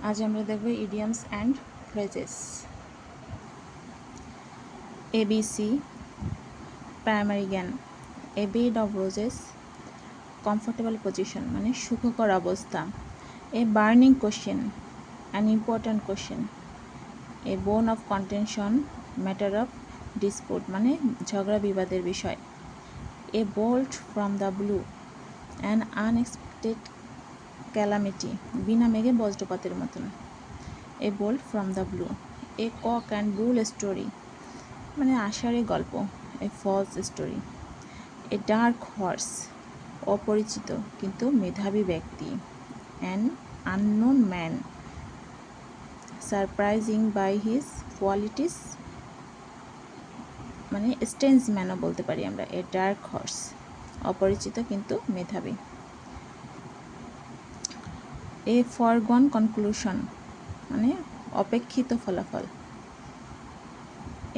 আজ আমরা দেখব idioms and phrases. ABC primary জ্ঞান। A bed of roses, comfortable position মানে সুখকর অবস্থা। A burning question, an important question. A bone of contention, matter of dispute মানে ঝগড়া বিবাদের বিষয়। A bolt from the blue, an unexpected calamity বিনা মেঘে বজ্রপাতের মতন। A bolt from the blue. A cock and bull story মানে আষাঢ়ে গল্প। A false story. A dark horse অপরিচিত কিন্তু মেধাবী ব্যক্তি। An unknown man surprising by his qualities মানে স্ট্রেঞ্জ ম্যানও বলতে পারি আমরা। এ ডার্ক হর্স অপরিচিত কিন্তু মেধাবী। এ ফরগন কনক্লুশন মানে অপেক্ষিত ফলাফল।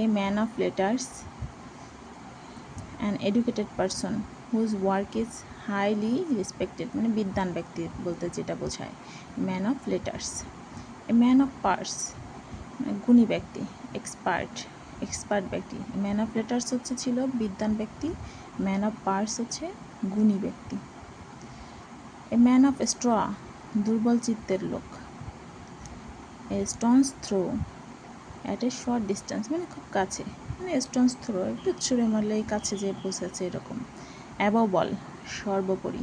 A man of letters, an educated person whose work is highly respected মানে বিদ্বান ব্যক্তি বলতে যেটা বোঝায়। Man of letters. A man of parts মানে গুণী ব্যক্তি। এক্সপার্ট ব্যক্তি। ম্যান অফ লেটার্স ছিল বিদ্বান ব্যক্তি, ম্যান অফ পার্স গুণী ব্যক্তি। এ ম্যান অফ স্ট্র দুর্বল চিত্তের লোক। A stone's throw at a short distance মানে খুব কাছে, মানে স্টোনস থ্রো একটু ছুঁড়ে মারলে কাছে যে পৌঁছাচ্ছে এরকম। অ্যাবভ অল সর্বোপরি।